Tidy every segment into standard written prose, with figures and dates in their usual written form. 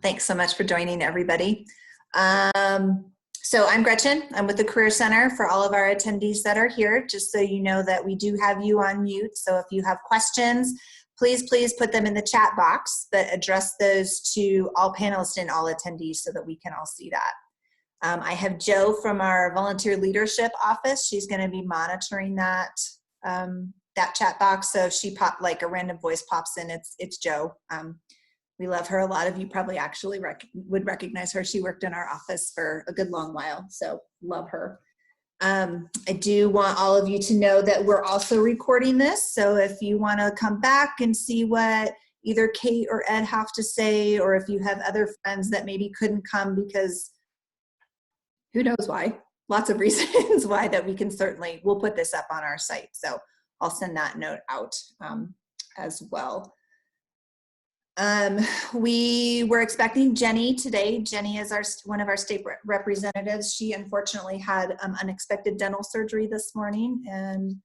Thanks so much for joining, everybody. So I'm Gretchen. I'm with the Career Center. For all of our attendees that are here, just so you know that we do have you on mute. So if you have questions, please put them in the chat box, but address those to all panelists and all attendees so that we can all see that. I have Jo from our Volunteer Leadership Office. She's going to be monitoring that that chat box. So if she like a random voice pops in, it's Jo. We love her. A lot of you probably actually would recognize her. She worked in our office for a good long while, so love her. I do want all of you to know that we're also recording this, so if you want to come back and see what either Kate or Ed have to say, or if you have other friends that maybe couldn't come because who knows why, lots of reasons why, that we can certainly, we'll put this up on our site. So I'll send that note out as well. We were expecting Jenny today. Jenny is one of our state representatives. She unfortunately had unexpected dental surgery this morning, and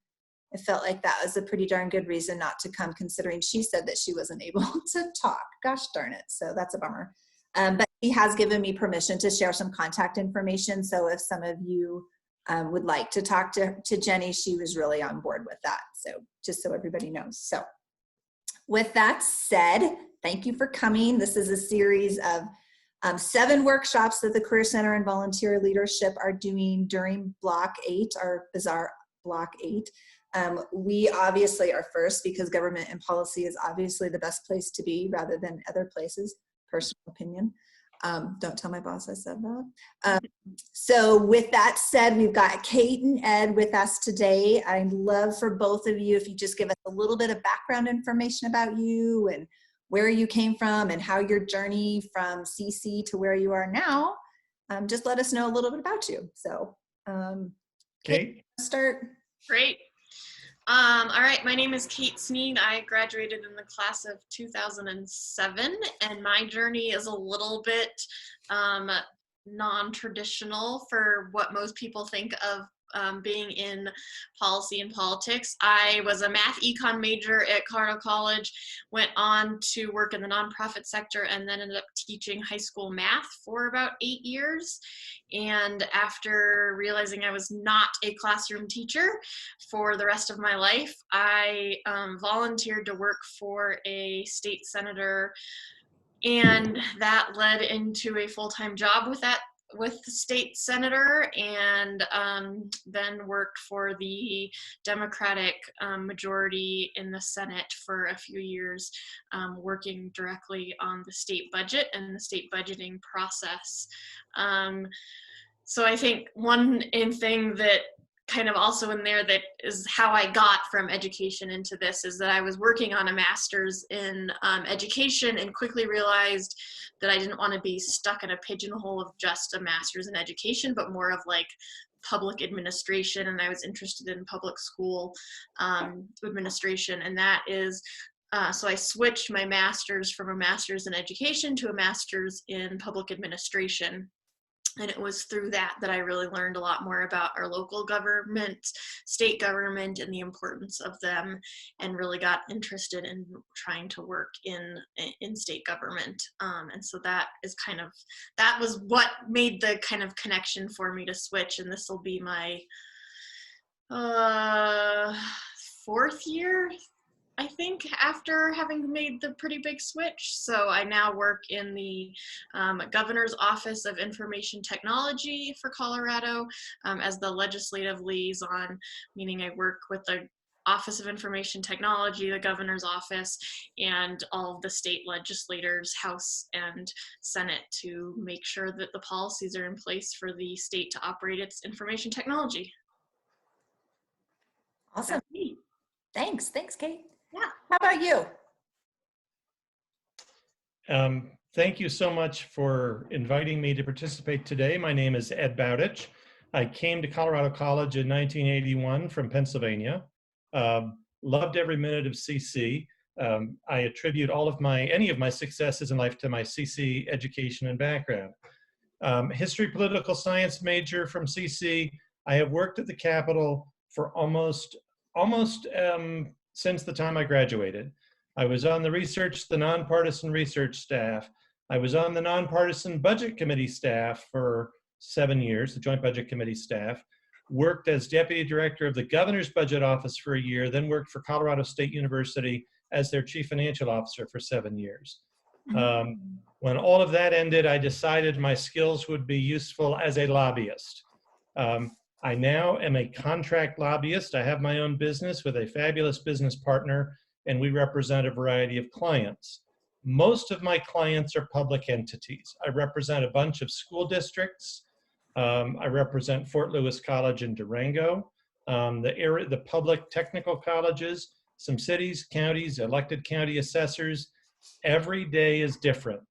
it felt like that was a pretty darn good reason not to come, considering she said that she wasn't able to talk. Gosh darn it. So that's a bummer. But she has given me permission to share some contact information. So if some of you would like to talk to Jenny, she was really on board with that. So just so everybody knows. So with that said, thank you for coming. This is a series of 7 workshops that the Career Center and Volunteer Leadership are doing during Block 8, our bizarre Block 8. We obviously are first because government and policy is obviously the best place to be rather than other places, personal opinion. Don't tell my boss I said that. So with that said, we've got Kate and Ed with us today. I'd love for both of you if you just give us a little bit of background information about you and where you came from and how your journey from CC to where you are now, just let us know a little bit about you. So Kate, start. Great. All right, my name is Kate Sneed. I graduated in the class of 2007, and my journey is a little bit non-traditional for what most people think of being in policy and politics. I was a math econ major at Colorado College, went on to work in the nonprofit sector, and then ended up teaching high school math for about 8 years. And after realizing I was not a classroom teacher for the rest of my life, I volunteered to work for a state senator, and that led into a full-time job with the state senator, and then worked for the Democratic majority in the Senate for a few years, working directly on the state budget and the state budgeting process. So I think one thing that kind of also in there that is how I got from education into this is that I was working on a master's in education and quickly realized that I didn't want to be stuck in a pigeonhole of just a master's in education, but more of like public administration. And I was interested in public school administration, and that is so I switched my master's from a master's in education to a master's in public administration. And it was through that I really learned a lot more about our local government, state government, and the importance of them, and really got interested in trying to work in state government. And so that was what made the kind of connection for me to switch. And this will be my 4th year, I think, after having made the pretty big switch. So I now work in the Governor's Office of Information Technology for Colorado as the legislative liaison, meaning I work with the Office of Information Technology, the Governor's Office, and all of the state legislators, House and Senate, to make sure that the policies are in place for the state to operate its information technology. Awesome. Thanks, Kate. Yeah. How about you? Thank you so much for inviting me to participate today. My name is Ed Bowditch. I came to Colorado College in 1981 from Pennsylvania. Loved every minute of CC. I attribute any of my successes in life to my CC education and background. History, political science major from CC. I have worked at the Capitol for almost since the time I graduated. I was on the nonpartisan research staff. I was on the nonpartisan budget committee staff for 7 years, the joint budget committee staff. Worked as deputy director of the governor's budget office for a year, then worked for Colorado State University as their chief financial officer for 7 years. When all of that ended, I decided my skills would be useful as a lobbyist. I now am a contract lobbyist. I have my own business with a fabulous business partner, and we represent a variety of clients. Most of my clients are public entities. I represent a bunch of school districts. I represent Fort Lewis College in Durango, the public technical colleges, some cities, counties, elected county assessors. Every day is different.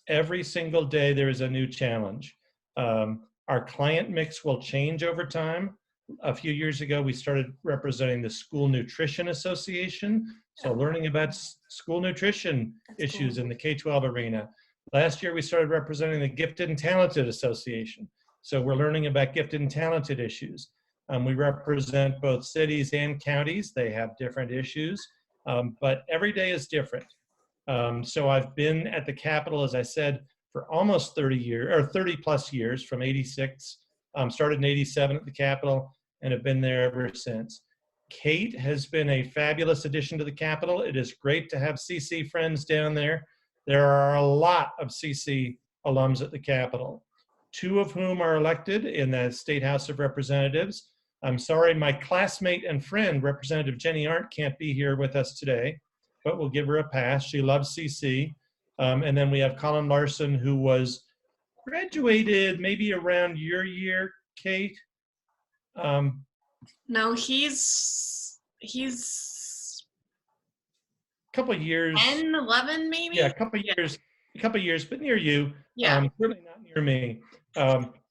Every single day there is a new challenge. Our client mix will change over time. A few years ago, we started representing the School Nutrition Association. So learning about school nutrition issues in the K-12 arena. Last year, we started representing the Gifted and Talented Association. So we're learning about gifted and talented issues. We represent both cities and counties. They have different issues, but every day is different. So I've been at the Capitol, as I said, for almost 30 years, or 30 plus years, from 86. Started in 87 at the Capitol and have been there ever since. Kate has been a fabulous addition to the Capitol. It is great to have CC friends down there. There are a lot of CC alums at the Capitol, 2 of whom are elected in the State House of Representatives. I'm sorry, my classmate and friend, Representative Jenny Arndt, can't be here with us today, but we'll give her a pass. She loves CC. And then we have Colin Larson, who was graduated maybe around your year, Kate. No, he's a couple of years. 10, 11 maybe? Yeah, a couple of years, but near you. Yeah. Certainly not near me.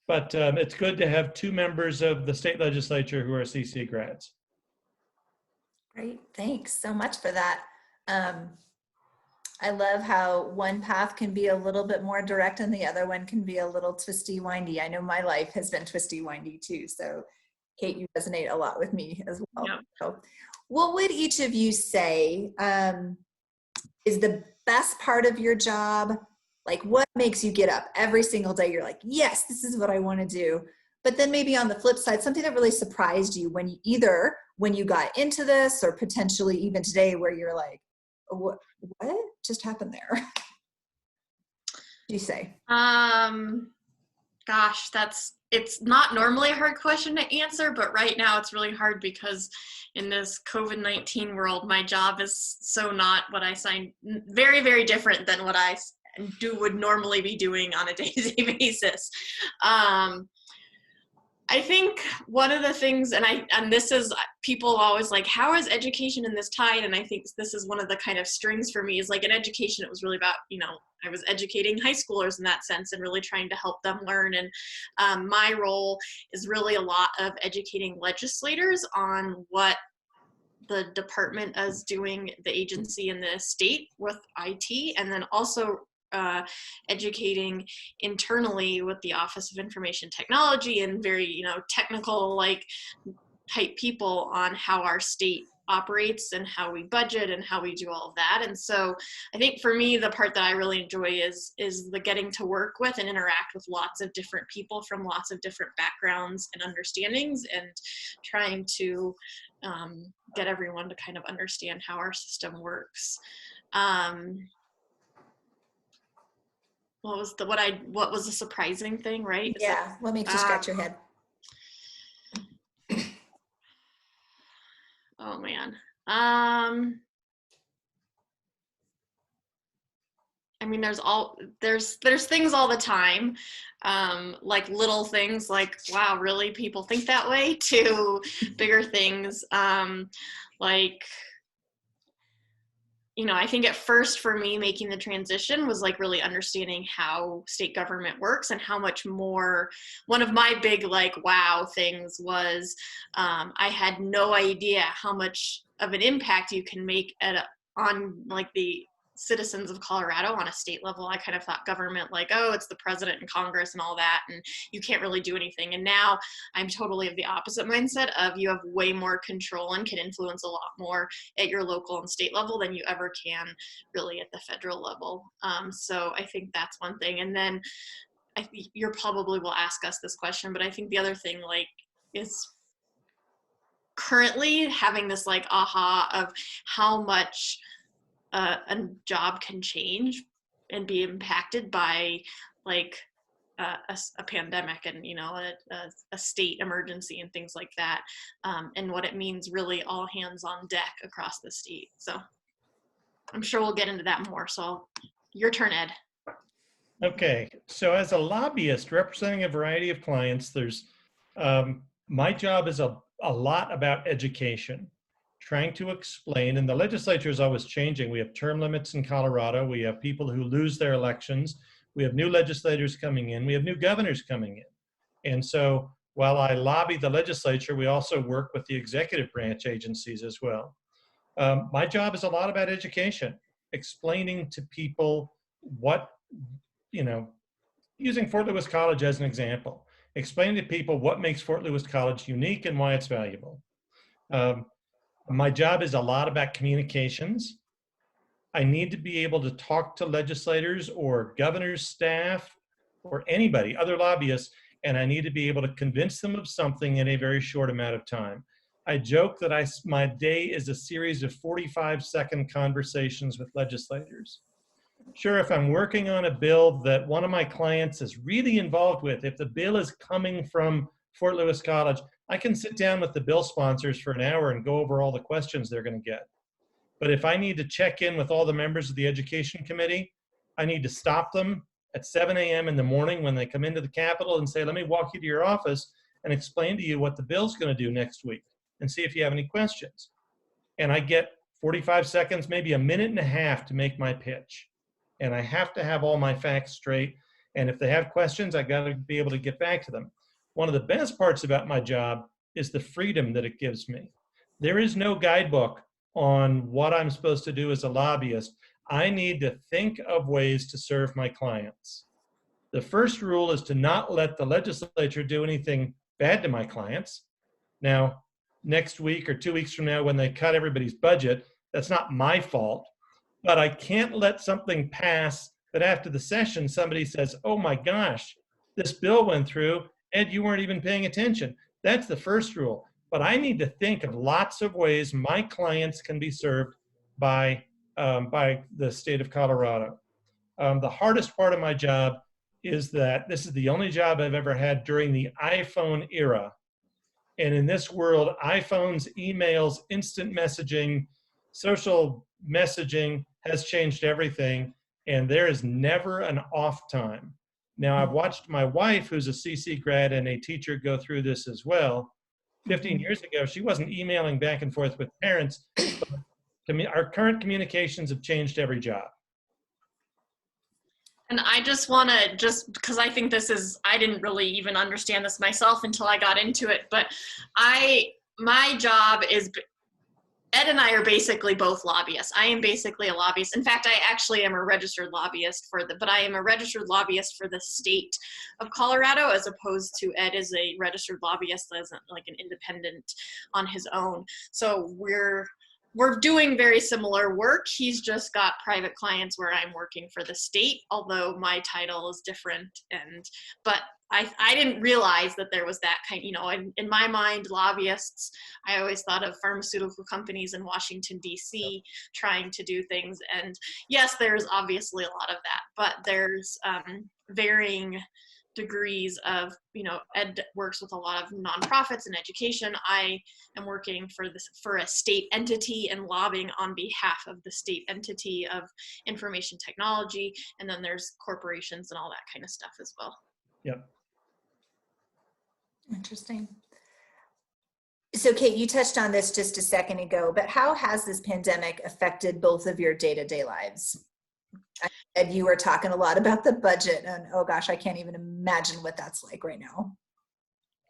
But it's good to have 2 members of the state legislature who are CC grads. Great, thanks so much for that. I love how one path can be a little bit more direct and the other one can be a little twisty windy. I know my life has been twisty windy too. So Kate, you resonate a lot with me as well. Yeah. So what would each of you say is the best part of your job? Like, what makes you get up every single day? You're like, yes, this is what I want to do. But then maybe on the flip side, something that really surprised you when you got into this, or potentially even today where you're like, what just happened there? What do you say? Gosh, it's not normally a hard question to answer, but right now it's really hard because in this COVID-19 world, my job is so not what I signed, very, very different than what I would normally be doing on a day-to-day basis. I think one of the things, and this is, people always like, how is education in this tied? And I think this is one of the kind of strings for me, is like in education, it was really about, I was educating high schoolers in that sense and really trying to help them learn. And my role is really a lot of educating legislators on what the department is doing, the agency and the state with IT, and then also educating internally with the Office of Information Technology and very, technical type people on how our state operates and how we budget and how we do all of that. And so I think for me, the part that I really enjoy is the getting to work with and interact with lots of different people from lots of different backgrounds and understandings, and trying to get everyone to kind of understand how our system works. What was the surprising thing, right? What makes you scratch your head? Oh man. I mean, there's things all the time, like little things like, wow, really, people think that way, to bigger things, I think at first for me, making the transition was like really understanding how state government works and how much more, one of my big wow things was I had no idea how much of an impact you can make on the citizens of Colorado on a state level. I kind of thought government, like, oh, it's the president and Congress and all that, and you can't really do anything. And now I'm totally of the opposite mindset of you have way more control and can influence a lot more at your local and state level than you ever can really at the federal level. So I think that's one thing. And then I think you probably will ask us this question, but I think the other thing, like, is currently having this like aha of how much a job can change and be impacted by like a pandemic and, you know, a state emergency and things like that, and what it means really all hands on deck across the state. So I'm sure we'll get into that more. So your turn, Ed. Okay, so as a lobbyist representing a variety of clients, there's my job is a lot about education, trying to explain, and the legislature is always changing. We have term limits in Colorado. We have people who lose their elections. We have new legislators coming in. We have new governors coming in. And so while I lobby the legislature, we also work with the executive branch agencies as well. My job is a lot about education, explaining to people what, you know, using Fort Lewis College as an example, explaining to people what makes Fort Lewis College unique and why it's valuable. My job is a lot about communications. I need to be able to talk to legislators or governor's staff or anybody, other lobbyists, and I need to be able to convince them of something in a very short amount of time. I joke that my day is a series of 45-second conversations with legislators. Sure, if I'm working on a bill that one of my clients is really involved with, if the bill is coming from Fort Lewis College, I can sit down with the bill sponsors for an hour and go over all the questions they're going to get. But if I need to check in with all the members of the education committee, I need to stop them at 7 a.m. in the morning when they come into the Capitol and say, let me walk you to your office and explain to you what the bill's going to do next week and see if you have any questions. And I get 45 seconds, maybe a minute and a half to make my pitch. And I have to have all my facts straight. And if they have questions, I got to be able to get back to them. One of the best parts about my job is the freedom that it gives me. There is no guidebook on what I'm supposed to do as a lobbyist. I need to think of ways to serve my clients. The first rule is to not let the legislature do anything bad to my clients. Now, next week or 2 weeks from now, when they cut everybody's budget, that's not my fault. But I can't let something pass that after the session, somebody says, oh my gosh, this bill went through, Ed, you weren't even paying attention. That's the first rule. But I need to think of lots of ways my clients can be served by the state of Colorado. The hardest part of my job is that this is the only job I've ever had during the iPhone era. And in this world, iPhones, emails, instant messaging, social messaging has changed everything. And there is never an off time. Now, I've watched my wife, who's a CC grad and a teacher, go through this as well. 15 years ago, she wasn't emailing back and forth with parents. Our current communications have changed every job. And I just want to, just because I think this is, I didn't really even understand this myself until I got into it, but my job is, Ed and I are basically both lobbyists. I am basically a lobbyist. In fact, I actually am a registered lobbyist but I am a registered lobbyist for the state of Colorado, as opposed to Ed is a registered lobbyist as like an independent on his own. So we're doing very similar work. He's just got private clients where I'm working for the state, although my title is different. But I didn't realize that there was that kind, you know, in my mind, lobbyists, I always thought of pharmaceutical companies in Washington, D.C. trying to do things. And yes, there's obviously a lot of that, but there's varying degrees of, you know, Ed works with a lot of nonprofits and education. I am working for a state entity and lobbying on behalf of the state entity of information technology. And then there's corporations and all that kind of stuff as well. Yep. Interesting. So Kate, you touched on this just a second ago, but how has this pandemic affected both of your day-to-day lives? And you were talking a lot about the budget, and oh gosh, I can't even imagine what that's like right now.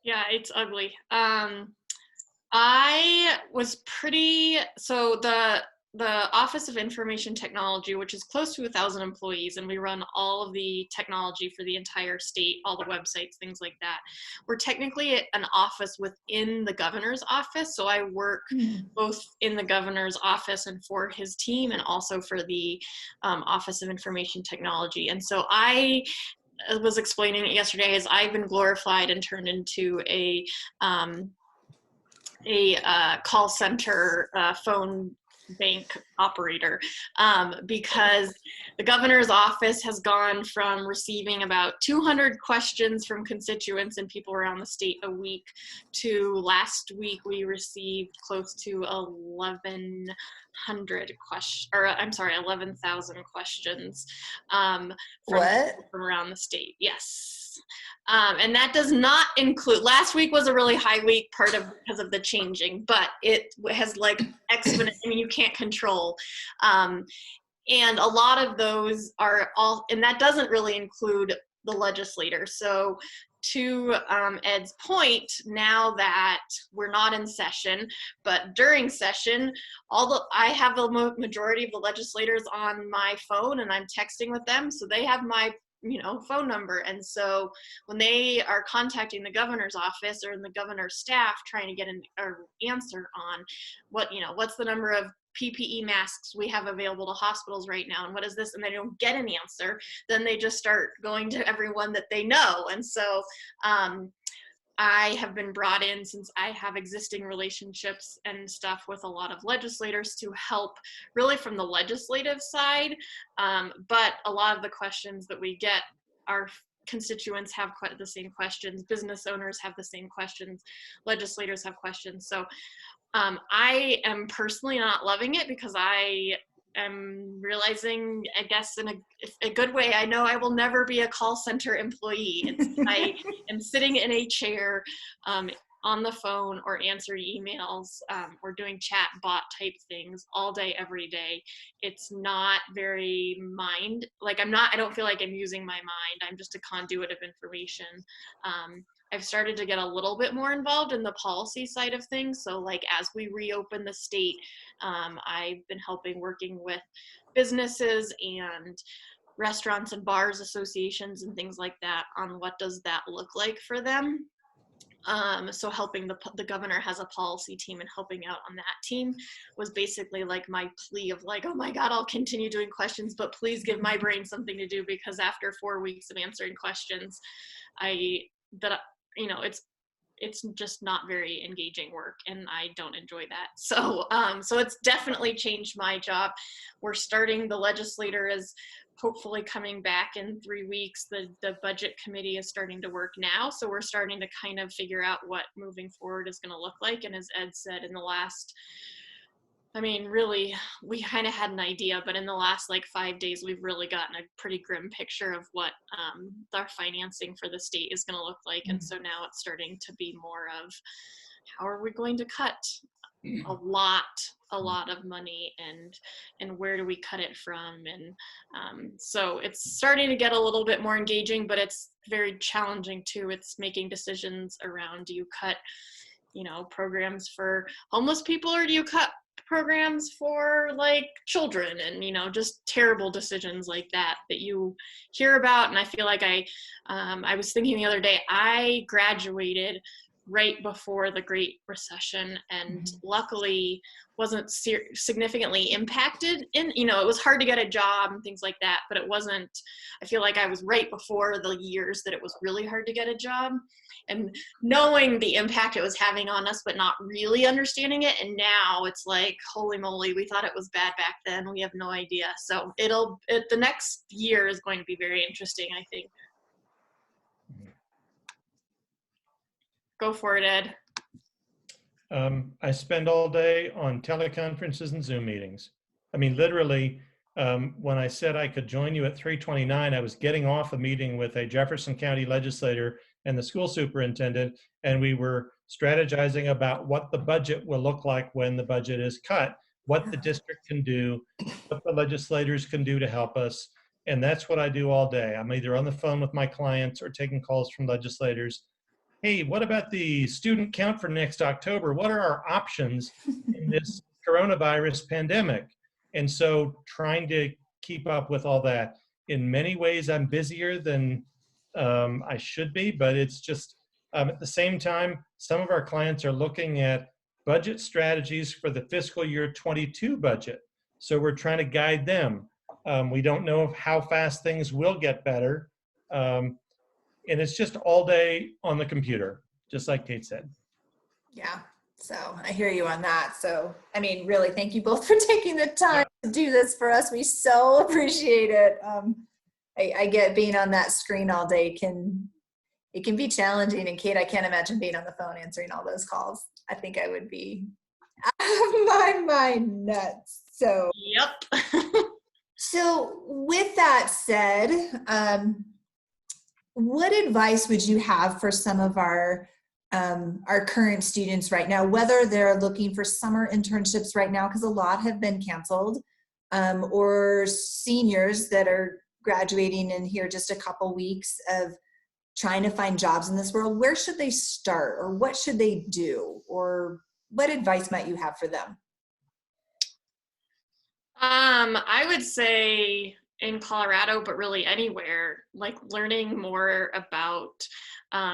Yeah, it's ugly. I was so the Office of Information Technology, which is close to 1,000 employees, and we run all of the technology for the entire state, all the websites, things like that. We're technically an office within the governor's office, so I work both in the governor's office and for his team, and also for the Office of Information Technology. And so I was explaining it yesterday, as I've been glorified and turned into a call center phone bank operator, because the governor's office has gone from receiving about 200 questions from constituents and people around the state a week to last week we received close to 11,000 questions from around the state. Yes. And that does not include, last week was a really high week because of the changing, but it has like exponent, I mean, you can't control. And a lot of those are all, and that doesn't really include the legislators. So to Ed's point, now that we're not in session, but during session, I have the majority of the legislators on my phone and I'm texting with them. So they have my phone number. And so when they are contacting the governor's office or the governor's staff trying to get an answer on what's the number of PPE masks we have available to hospitals right now, and what is this, and they don't get an answer, then they just start going to everyone that they know. And so I have been brought in, since I have existing relationships and stuff with a lot of legislators, to help really from the legislative side. But a lot of the questions that we get, our constituents have quite the same questions, business owners have the same questions, legislators have questions. So I am personally not loving it, because I am realizing, I guess in a good way, I know I will never be a call center employee. I am sitting in a chair on the phone or answering emails or doing chat bot type things all day, every day. It's not very I don't feel like I'm using my mind. I'm just a conduit of information. I've started to get a little bit more involved in the policy side of things. So like as we reopen the state, I've been working with businesses and restaurants and bars associations and things like that on what does that look like for them. So helping the governor has a policy team, and helping out on that team was basically like my plea of like, oh my God, I'll continue doing questions, but please give my brain something to do, because after 4 weeks of answering questions, it's just not very engaging work, and I don't enjoy that. So it's definitely changed my job. The legislator is hopefully coming back in 3 weeks. The budget committee is starting to work now. So we're starting to kind of figure out what moving forward is going to look like. And as Ed said, in the last, really, we kind of had an idea, but in the last 5 days, we've really gotten a pretty grim picture of what our financing for the state is going to look like. And so now it's starting to be more of, how are we going to cut a lot of money, and where do we cut it from? And so it's starting to get a little bit more engaging, but it's very challenging too. It's making decisions around, do you cut programs for homeless people, or do you cut programs for children, and just terrible decisions like that you hear about. And I feel like I was thinking the other day, I graduated right before the Great Recession, and luckily wasn't significantly impacted it was hard to get a job and things like that, but I feel like I was right before the years that it was really hard to get a job, and knowing the impact it was having on us, but not really understanding it. And now it's like, holy moly, we thought it was bad back then. We have no idea. So the next year is going to be very interesting, I think. Go for it, Ed. I spend all day on teleconferences and Zoom meetings. Literally, when I said I could join you at 3:29, I was getting off a meeting with a Jefferson County legislator and the school superintendent, and we were strategizing about what the budget will look like when the budget is cut, what the district can do, what the legislators can do to help us. And that's what I do all day. I'm either on the phone with my clients or taking calls from legislators. Hey, what about the student count for next October? What are our options in this coronavirus pandemic? And so trying to keep up with all that. In many ways, I'm busier than I should be, but it's just, at the same time, some of our clients are looking at budget strategies for the fiscal year 22 budget. So we're trying to guide them. We don't know how fast things will get better. And it's just all day on the computer, just like Kate said. Yeah, so I hear you on that. So, I mean, really, thank you both for taking the time to do this for us. We so appreciate it. I get being on that screen all day it can be challenging. And Kate, I can't imagine being on the phone answering all those calls. I think I would be out of my mind nuts. So, Yep. so with that said, what advice would you have for some of our current students right now, whether they're looking for summer internships right now, because a lot have been canceled, or seniors that are graduating in here just a couple weeks of trying to find jobs in this world? Where should they start, or what should they do, or what advice might you have for them? I would say in Colorado, but really anywhere, like learning more about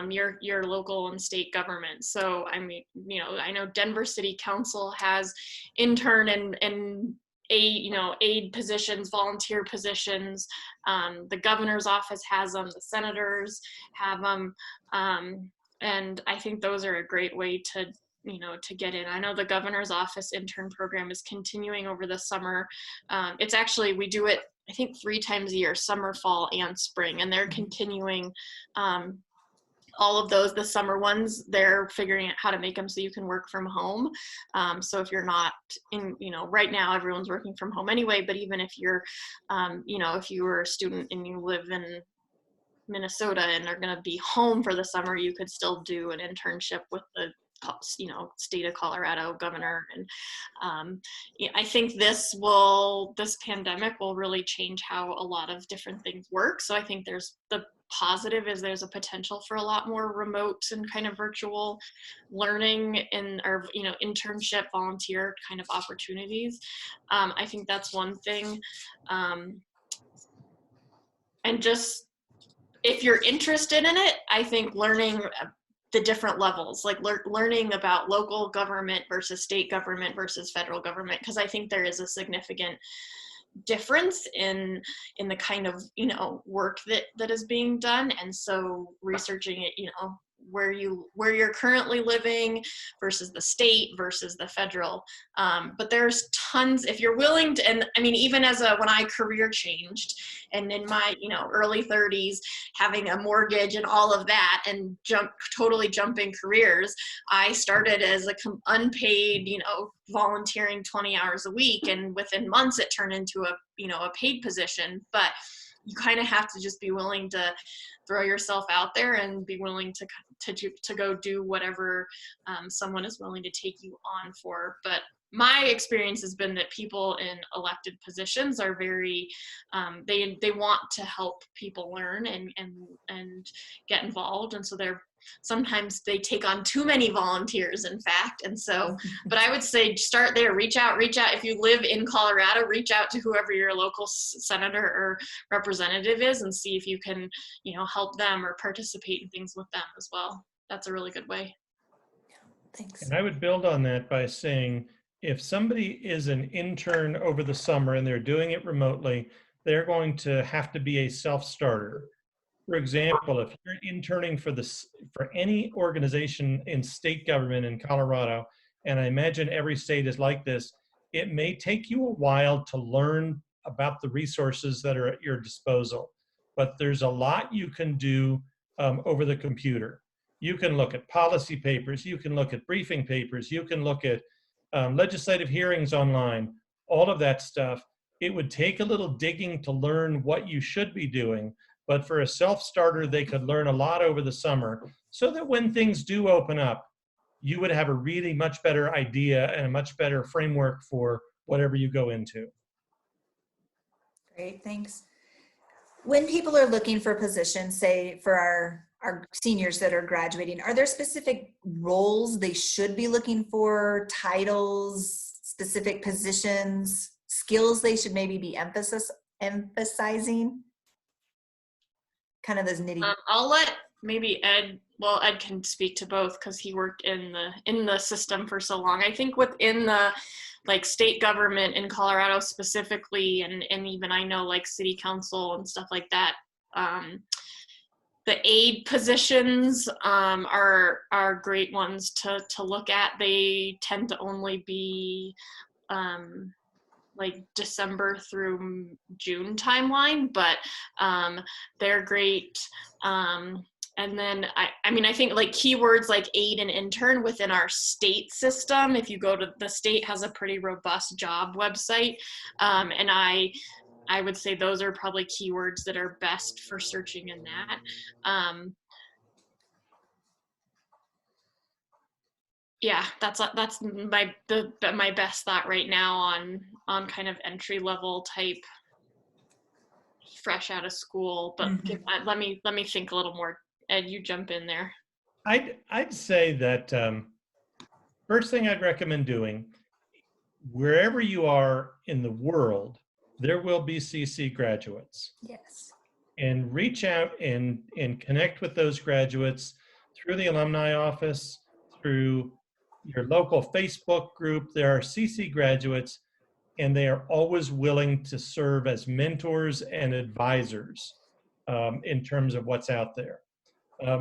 your local and state government. So, I mean, I know Denver City Council has intern and aid positions, volunteer positions. The governor's office has them, the senators have them. And I think those are a great way to get in. I know the governor's office intern program is continuing over the summer. It's actually, we do it, I think 3 times a year, summer, fall, and spring, and they're continuing all of those. The summer ones, they're figuring out how to make them so you can work from home. So if you're not in, right now everyone's working from home anyway, but even if you're, if you were a student and you live in Minnesota and are going to be home for the summer, you could still do an internship with the state of Colorado governor. And I think this pandemic will really change how a lot of different things work. So I think there's the positive is there's a potential for a lot more remote and kind of virtual learning or internship, volunteer kind of opportunities. I think that's one thing. And just, if you're interested in it, I think learning the different levels, like learning about local government versus state government versus federal government, because I think there is a significant difference in the kind of work that is being done. And so researching it, where you're currently living versus the state versus the federal. But there's tons, if you're willing to, and I mean, even when I career changed and in my, early 30s, having a mortgage and all of that and totally jumping careers, I started as unpaid, volunteering 20 hours a week. And within months it turned into a paid position. But you kind of have to just be willing to throw yourself out there and be willing to go do whatever someone is willing to take you on for. But my experience has been that people in elected positions are very, they want to help people learn and get involved. And so sometimes they take on too many volunteers, in fact. And so, but I would say start there, reach out. If you live in Colorado, reach out to whoever your local senator or representative is and see if you can, help them or participate in things with them as well. That's a really good way. Thanks. And I would build on that by saying, if somebody is an intern over the summer and they're doing it remotely, they're going to have to be a self-starter. For example, if you're interning for any organization in state government in Colorado, and I imagine every state is like this, it may take you a while to learn about the resources that are at your disposal. But there's a lot you can do over the computer. You can look at policy papers, you can look at briefing papers, you can look at legislative hearings online, all of that stuff. It would take a little digging to learn what you should be doing, but for a self-starter, they could learn a lot over the summer so that when things do open up, you would have a really much better idea and a much better framework for whatever you go into. Great, thanks. When people are looking for positions, say for our seniors that are graduating, are there specific roles they should be looking for, titles, specific positions, skills they should maybe be emphasizing? Kind of those nitty. I'll let maybe Ed can speak to both because he worked in the system for so long. I think within the like state government in Colorado specifically, and even I know like city council and stuff like that, the aid positions are great ones to look at. They tend to only be like December through June timeline, but they're great. And then I think like keywords like aid and intern within our state system, if you go to the state has a pretty robust job website. And I would say those are probably keywords that are best for searching in that. Yeah, that's my best thought right now on kind of entry level type, fresh out of school. But let me think a little more. Ed, you jump in there. I'd say that first thing I'd recommend doing, wherever you are in the world, there will be CC graduates. Yes. And reach out and connect with those graduates through the alumni office, through your local Facebook group. There are CC graduates, and they are always willing to serve as mentors and advisors in terms of what's out there.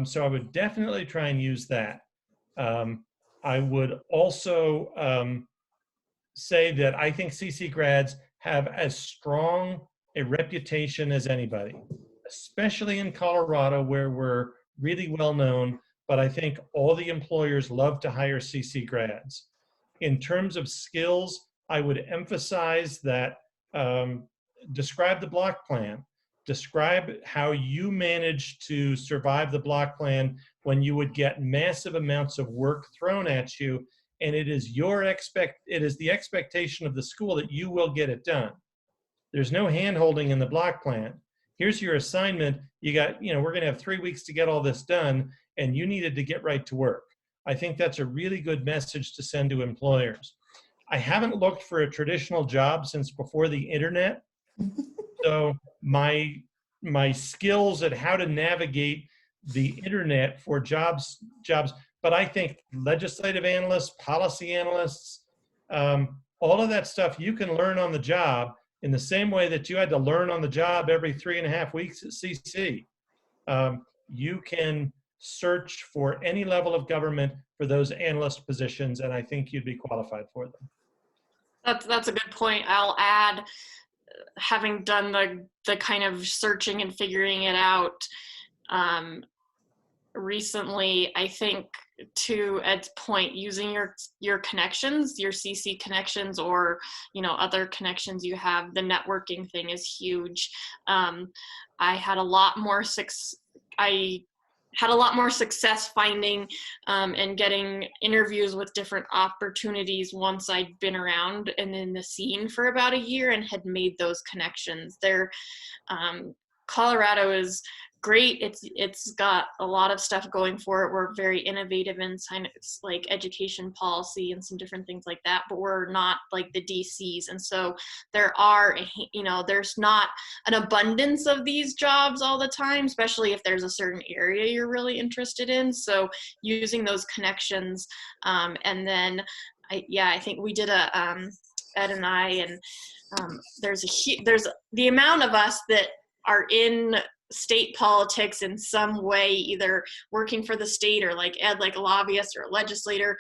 So I would definitely try and use that. I would also say that I think CC grads have as strong a reputation as anybody, especially in Colorado where we're really well known, but I think all the employers love to hire CC grads. In terms of skills, I would emphasize that describe the block plan. Describe how you managed to survive the block plan when you would get massive amounts of work thrown at you, and it is the expectation of the school that you will get it done. There's no hand-holding in the block plan. Here's your assignment. We're going to have 3 weeks to get all this done, and you needed to get right to work. I think that's a really good message to send to employers. I haven't looked for a traditional job since before the internet. So my skills at how to navigate the internet for jobs, but I think legislative analysts, policy analysts, all of that stuff you can learn on the job in the same way that you had to learn on the job every 3.5 weeks at CC. You can search for any level of government for those analyst positions, and I think you'd be qualified for them. That's a good point. I'll add, having done the kind of searching and figuring it out recently, I think to Ed's point, using your connections, your CC connections, or other connections you have, the networking thing is huge. I had a lot more success finding and getting interviews with different opportunities once I'd been around and in the scene for about a year and had made those connections. Colorado is great. It's got a lot of stuff going for it. We're very innovative in science, like education policy and some different things like that, but we're not like the DCs. And so there's not an abundance of these jobs all the time, especially if there's a certain area you're really interested in. So using those connections, and then I think we did Ed and I, and there's the amount of us that are in state politics in some way, either working for the state or like Ed, like a lobbyist or a legislator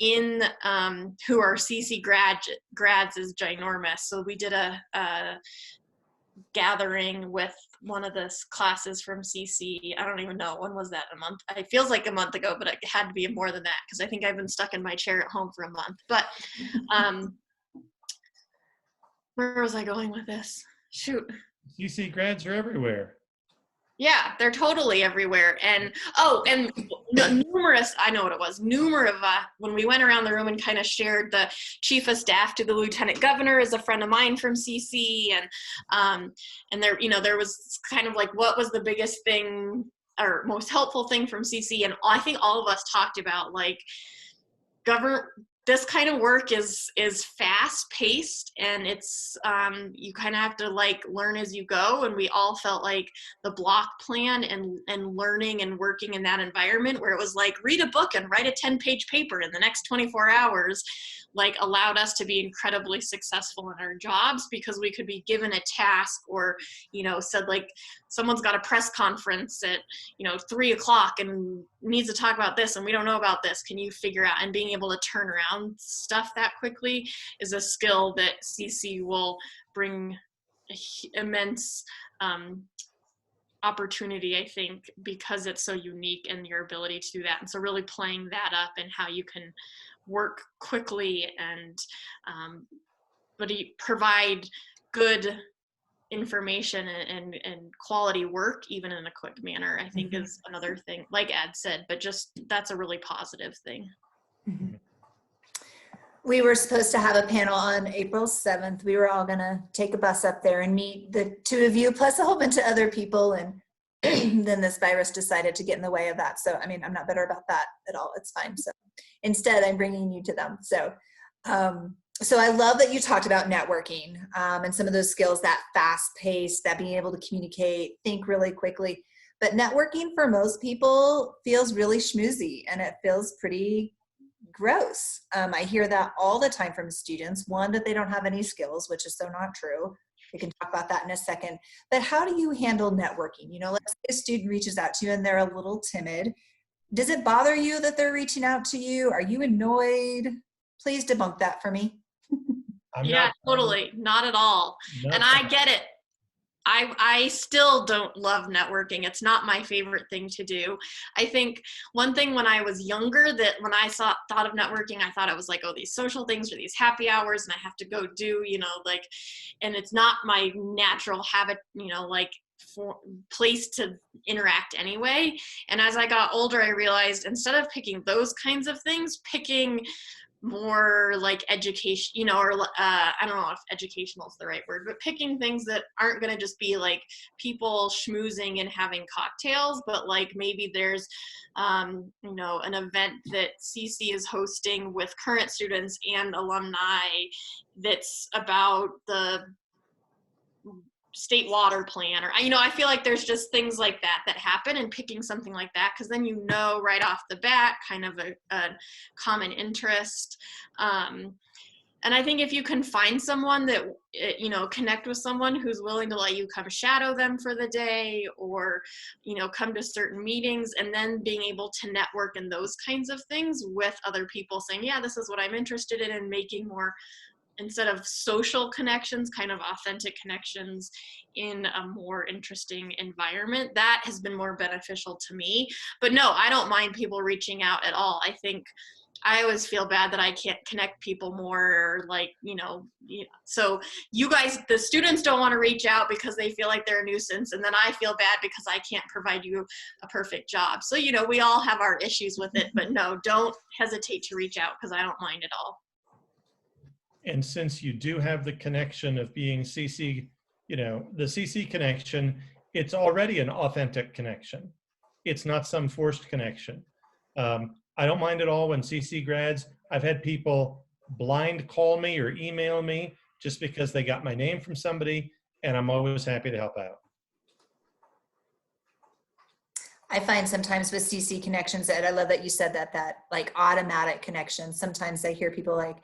who are CC grads is ginormous. So we did a gathering with one of the classes from CC. I don't even know, when was that? A month? It feels like a month ago, but it had to be more than that because I think I've been stuck in my chair at home for a month. But where was I going with this? Shoot. CC grads are everywhere. Yeah, they're totally everywhere. And numerous, I know what it was, when we went around the room and kind of shared, the chief of staff to the lieutenant governor is a friend of mine from CC. And there was kind of like, what was the biggest thing or most helpful thing from CC? And I think all of us talked about like this kind of work is fast paced, and it's you kind of have to like learn as you go. And we all felt like the block plan and learning and working in that environment where it was like read a book and write a 10-page paper in the next 24 hours like allowed us to be incredibly successful in our jobs, because we could be given a task or, you know, said like someone's got a press conference at, you know, 3 o'clock and needs to talk about this and we don't know about this. Can you figure out? And being able to turn around stuff that quickly is a skill that CC will bring immense opportunity, I think, because it's so unique in your ability to do that. And so really playing that up and how you can work quickly and but provide good information and quality work even in a quick manner, I think is another thing, like Ed said, but just that's a really positive thing. We were supposed to have a panel on April 7th. We were all gonna take a bus up there and meet the two of you plus a whole bunch of other people, and then this virus decided to get in the way of that. So, I mean, I'm not bitter about that at all. It's fine. So instead, I'm bringing you to them. So, so I love that you talked about networking and some of those skills, that fast pace, that being able to communicate, think really quickly. But networking for most people feels really schmoozy and it feels pretty gross. I hear that all the time from students. One, that they don't have any skills, which is so not true. We can talk about that in a second. But how do you handle networking? You know, let's say a student reaches out to you and they're a little timid. Does it bother you that they're reaching out to you? Are you annoyed? Please debunk that for me. Yeah, totally. Not at all. And I get it. I still don't love networking. It's not my favorite thing to do. I think one thing when I was younger, that when I thought of networking, I thought it was like, oh, these social things or these happy hours and I have to go do, you know, like, and it's not my natural habit, you know, like place to interact anyway. And as I got older, I realized instead of picking those kinds of things, picking more like education, you know, or I don't know if educational is the right word, but picking things that aren't going to just be like people schmoozing and having cocktails, but like maybe there's, you know, an event that CC is hosting with current students and alumni that's about the state water plan, or, you know, I feel like there's just things like that happen, and picking something like that, because then you know right off the bat kind of a common interest. And I think if you can find someone that, you know, connect with someone who's willing to let you come shadow them for the day, or, you know, come to certain meetings, and then being able to network in those kinds of things with other people saying, yeah, this is what I'm interested in, and making more, instead of social connections, kind of authentic connections in a more interesting environment. That has been more beneficial to me. But no, I don't mind people reaching out at all. I think I always feel bad that I can't connect people more, or like, you know, so you guys, the students don't want to reach out because they feel like they're a nuisance. And then I feel bad because I can't provide you a perfect job. So, you know, we all have our issues with it, but no, don't hesitate to reach out, because I don't mind at all. And since you do have the connection of being CC, you know, the CC connection, it's already an authentic connection. It's not some forced connection. I don't mind at all when CC grads, I've had people blind call me or email me just because they got my name from somebody, and I'm always happy to help out. I find sometimes with CC connections, Ed, I love that you said that like automatic connection. Sometimes I hear people like,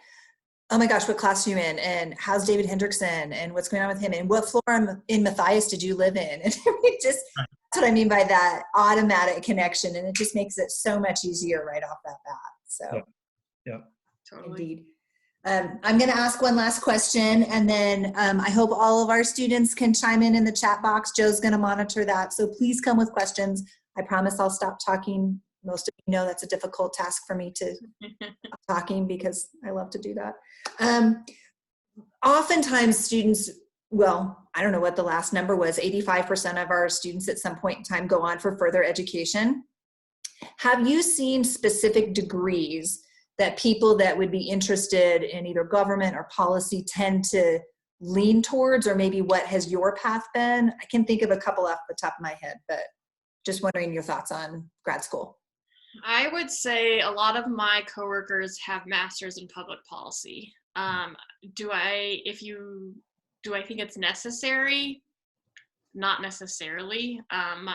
oh my gosh, what class are you in? And how's David Hendrickson? And what's going on with him? And what floor in Matthias did you live in? And it just, that's what I mean by that automatic connection. And it just makes it so much easier right off that bat. So, yeah. Totally. Indeed. I'm going to ask one last question, and then I hope all of our students can chime in the chat box. Joe's going to monitor that. So please come with questions. I promise I'll stop talking. Most of you know that's a difficult task for me to stop talking, because I love to do that. Oftentimes students, well, I don't know what the last number was, 85% of our students at some point in time go on for further education. Have you seen specific degrees that people that would be interested in either government or policy tend to lean towards, or maybe what has your path been? I can think of a couple off the top of my head, but just wondering your thoughts on grad school. I would say a lot of my coworkers have masters in public policy. Do I think it's necessary? Not necessarily.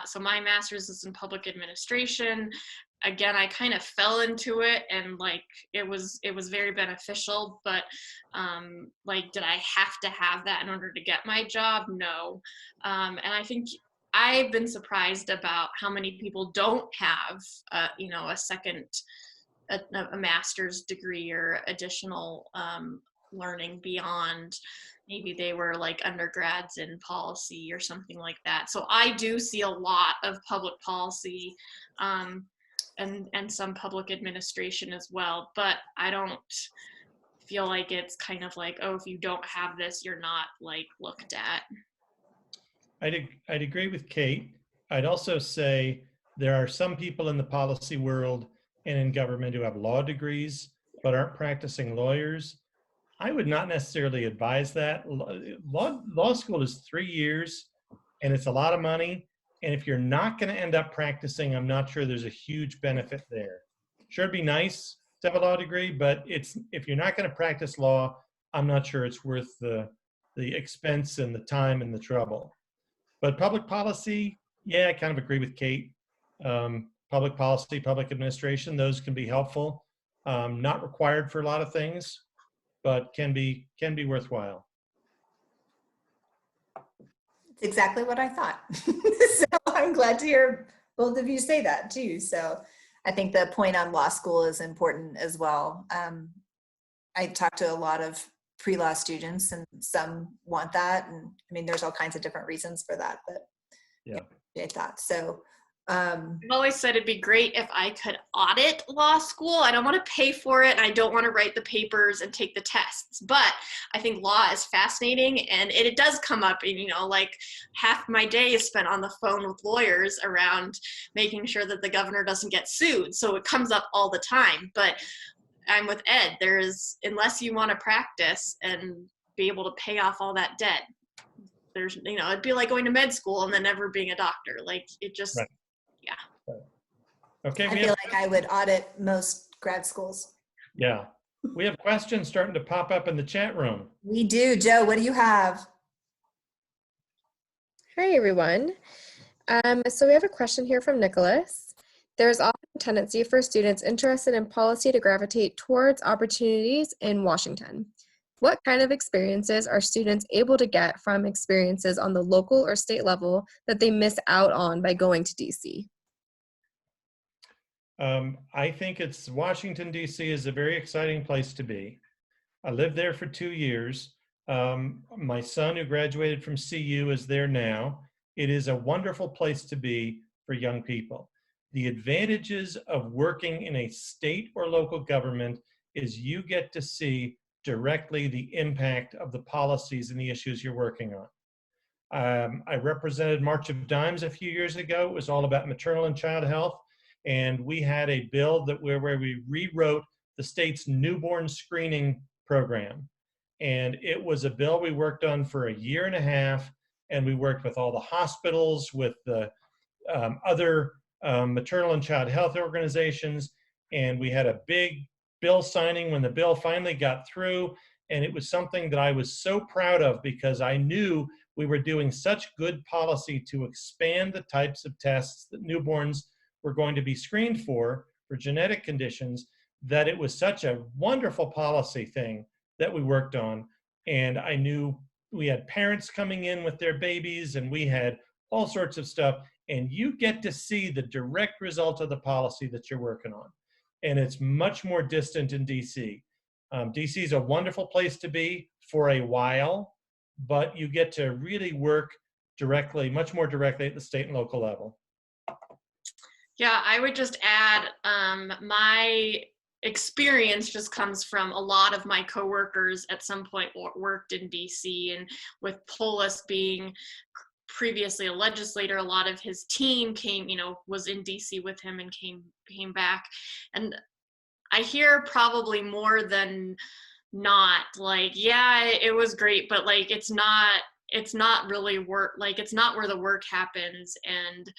So my master's is in public administration. Again, I kind of fell into it, and like it was very beneficial. But like, did I have to have that in order to get my job? No. And I think I've been surprised about how many people don't have, a second, a master's degree or additional learning beyond maybe they were like undergrads in policy or something like that. So I do see a lot of public policy and some public administration as well, but I don't feel like it's kind of like, oh, if you don't have this, you're not like looked at. I'd agree with Kate. I'd also say there are some people in the policy world and in government who have law degrees but aren't practicing lawyers. I would not necessarily advise that. Law school is 3 years and it's a lot of money. And if you're not going to end up practicing, I'm not sure there's a huge benefit there. Sure, it'd be nice to have a law degree, but if you're not going to practice law, I'm not sure it's worth the expense and the time and the trouble. But public policy, yeah, I kind of agree with Kate. Public policy, public administration, those can be helpful. Not required for a lot of things, but can be worthwhile. It's exactly what I thought. So I'm glad to hear both of you say that too. So I think the point on law school is important as well. I talked to a lot of pre-law students and some want that. And I mean, there's all kinds of different reasons for that, but yeah, I thought so. I've always said it'd be great if I could audit law school. I don't want to pay for it, and I don't want to write the papers and take the tests. But I think law is fascinating, and it does come up. And, like half my day is spent on the phone with lawyers around making sure that the governor doesn't get sued. So it comes up all the time. But I'm with Ed. Unless you want to practice and be able to pay off all that debt, there's, it'd be like going to med school and then never being a doctor. Like it just. Right. Yeah. Okay. I feel like I would audit most grad schools. Yeah. We have questions starting to pop up in the chat room. We do. Joe, what do you have? Hi, everyone. So we have a question here from Nicholas. There's often a tendency for students interested in policy to gravitate towards opportunities in Washington. What kind of experiences are students able to get from experiences on the local or state level that they miss out on by going to DC? I think Washington, D.C. is a very exciting place to be. I lived there for 2 years. My son, who graduated from CU, is there now. It is a wonderful place to be for young people. The advantages of working in a state or local government is you get to see directly the impact of the policies and the issues you're working on. I represented March of Dimes a few years ago. It was all about maternal and child health. And we had a bill where we rewrote the state's newborn screening program. And it was a bill we worked on for 1.5 years. And we worked with all the hospitals, with the other maternal and child health organizations. And we had a big bill signing when the bill finally got through. And it was something that I was so proud of because I knew we were doing such good policy to expand the types of tests that newborns were going to be screened for genetic conditions, that it was such a wonderful policy thing that we worked on. And I knew we had parents coming in with their babies and we had all sorts of stuff. And you get to see the direct result of the policy that you're working on. And it's much more distant in DC. DC is a wonderful place to be for a while, but you get to really work directly, much more directly at the state and local level. Yeah, I would just add my experience just comes from a lot of my coworkers at some point worked in DC, and with Polis being previously a legislator, a lot of his team came, was in DC with him and came back. And I hear probably more than not, like, yeah, it was great, but like, it's not it's not really work, like it's not where the work happens, and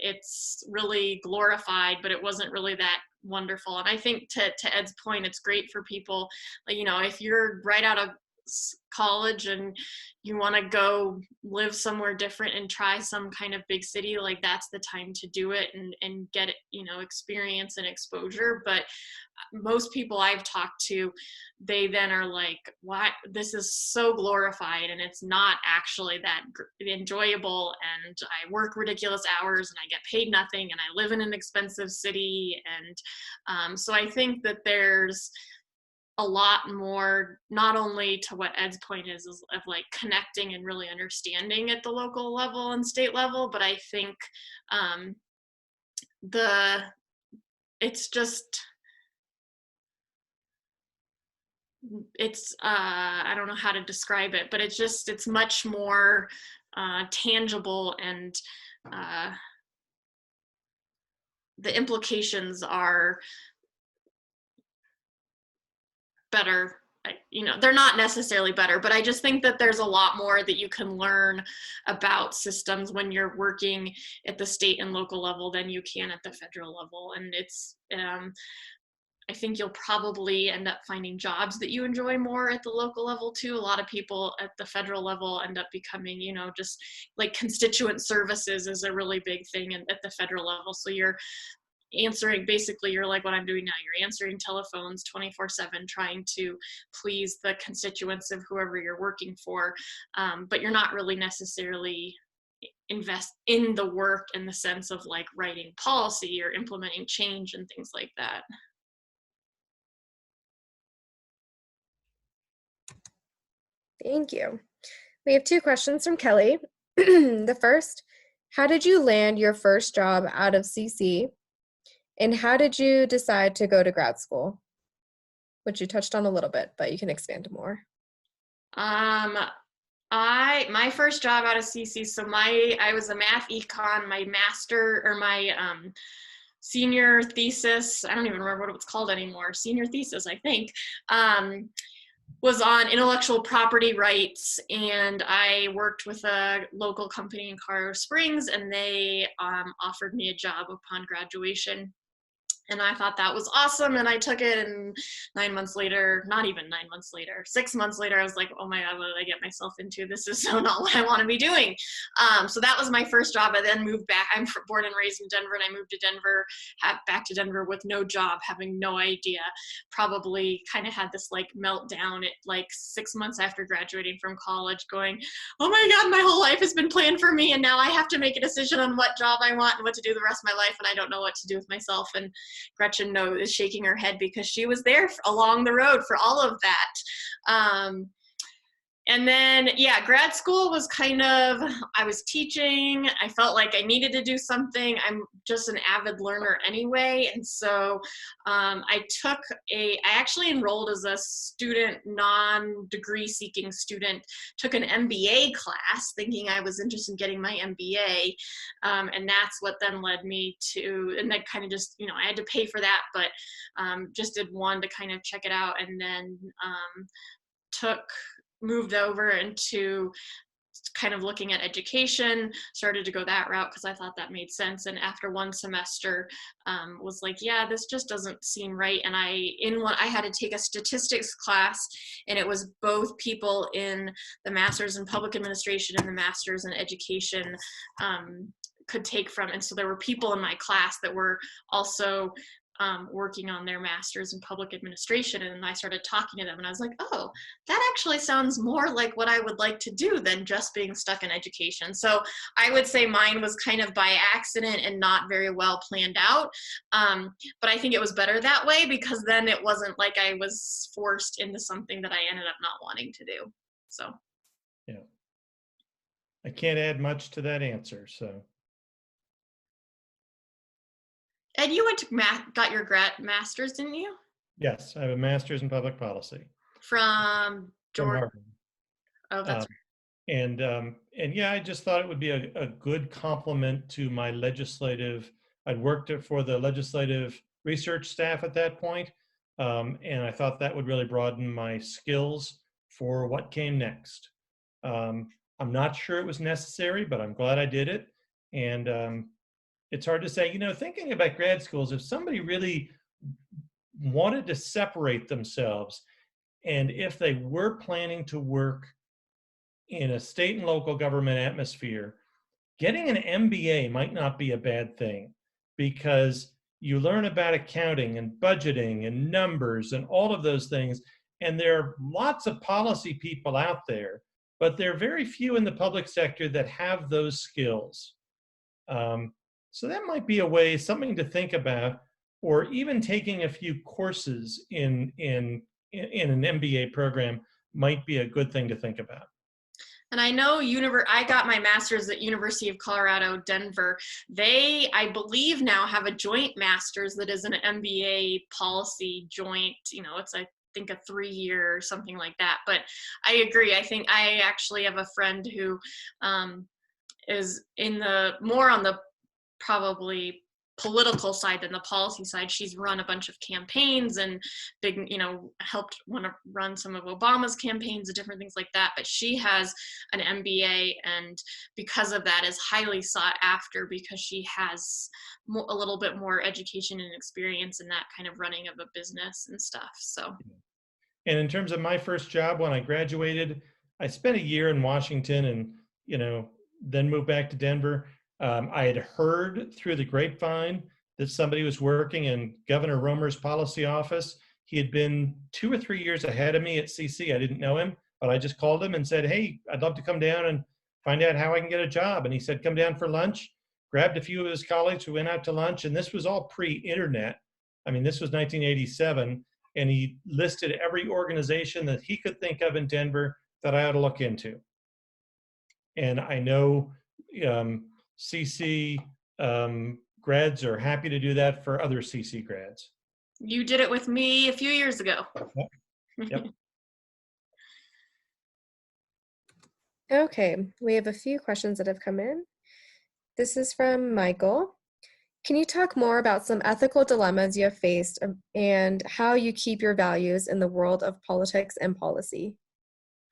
it's really glorified, but it wasn't really that wonderful. And I think to Ed's point, it's great for people, like, you know, if you're right out of college and you want to go live somewhere different and try some kind of big city, like that's the time to do it and get it, you know, experience and exposure. But most people I've talked to, they then are like, why, this is so glorified and it's not actually that enjoyable, and I work ridiculous hours and I get paid nothing and I live in an expensive city. And so I think that there's a lot more, not only to what Ed's point is of like connecting and really understanding at the local level and state level, but I think it's just, it's I don't know how to describe it, but it's much more tangible, and the implications are better. You know, they're not necessarily better, but I just think that there's a lot more that you can learn about systems when you're working at the state and local level than you can at the federal level. And it's I think you'll probably end up finding jobs that you enjoy more at the local level too. A lot of people at the federal level end up becoming, you know, just like constituent services is a really big thing at the federal level. So you're answering, basically you're like what I'm doing now, you're answering telephones 24/7 trying to please the constituents of whoever you're working for, but you're not really necessarily invest in the work in the sense of like writing policy or implementing change and things like that. Thank you. We have 2 questions from Kelly. The first, how did you land your first job out of CC? And how did you decide to go to grad school? Which you touched on a little bit, but you can expand more. My first job out of CC, so I was a math econ, my master, or my senior thesis, I don't even remember what it was called anymore, senior thesis, I think, was on intellectual property rights, and I worked with a local company in Colorado Springs, and they offered me a job upon graduation. And I thought that was awesome, and I took it, and 9 months later, not even 9 months later, 6 months later, I was like, oh my God, what did I get myself into? This is so not what I want to be doing. So that was my first job. I then moved back. I'm born and raised in Denver, and I moved to Denver, back to Denver with no job, having no idea. Probably kind of had this like meltdown at like 6 months after graduating from college, going, oh my God, my whole life has been planned for me, and now I have to make a decision on what job I want and what to do the rest of my life, and I don't know what to do with myself. And Gretchen is shaking her head because she was there along the road for all of that. And then, yeah, grad school was kind of, I was teaching. I felt like I needed to do something. I'm just an avid learner anyway. And so I actually enrolled as a student, non-degree seeking student, took an MBA class thinking I was interested in getting my MBA. And that's what then led me to, and then kind of just, you know, I had to pay for that, but just did one to kind of check it out. And then moved over into kind of looking at education, started to go that route because I thought that made sense. And after one semester, was like, yeah, this just doesn't seem right. And I had to take a statistics class, and it was both people in the master's in public administration and the master's in education could take from. And so there were people in my class that were also working on their master's in public administration, and I started talking to them, and I was like, oh, that actually sounds more like what I would like to do than just being stuck in education. So I would say mine was kind of by accident and not very well planned out, but I think it was better that way, because then it wasn't like I was forced into something that I ended up not wanting to do. So yeah, I can't add much to that answer. So Ed, you went to got your master's, didn't you? yes, I have a master's in public policy From Georgia. Harvard. Oh, that's right. And yeah, I just thought it would be a good complement to my legislative. I'd worked for the legislative research staff at that point, and I thought that would really broaden my skills for what came next. I'm not sure it was necessary, but I'm glad I did it. And it's hard to say, thinking about grad schools, if somebody really wanted to separate themselves, and if they were planning to work in a state and local government atmosphere, getting an MBA might not be a bad thing, because you learn about accounting and budgeting and numbers and all of those things. And there are lots of policy people out there, but there are very few in the public sector that have those skills. So that might be a way, something to think about, or even taking a few courses in an MBA program might be a good thing to think about. And I know I got my master's at University of Colorado, Denver. They, I believe, now have a joint master's that is an MBA policy joint. It's, I think, a 3-year or something like that. But I agree. I think I actually have a friend who is more on the probably political side than the policy side. She's run a bunch of campaigns and helped want to run some of Obama's campaigns and different things like that. But she has an MBA, and because of that is highly sought after, because she has a little bit more education and experience in that kind of running of a business and stuff. So. And in terms of my first job, when I graduated, I spent a year in Washington and, then moved back to Denver. I had heard through the grapevine that somebody was working in Governor Romer's policy office. He had been 2 or 3 years ahead of me at CC. I didn't know him, but I just called him and said, hey, I'd love to come down and find out how I can get a job. And he said, come down for lunch. Grabbed a few of his colleagues who went out to lunch. And this was all pre-internet. I mean, this was 1987. And he listed every organization that he could think of in Denver that I ought to look into. And I know CC grads are happy to do that for other CC grads. You did it with me a few years ago. Yep. Okay, we have a few questions that have come in. This is from Michael. Can you talk more about some ethical dilemmas you have faced and how you keep your values in the world of politics and policy?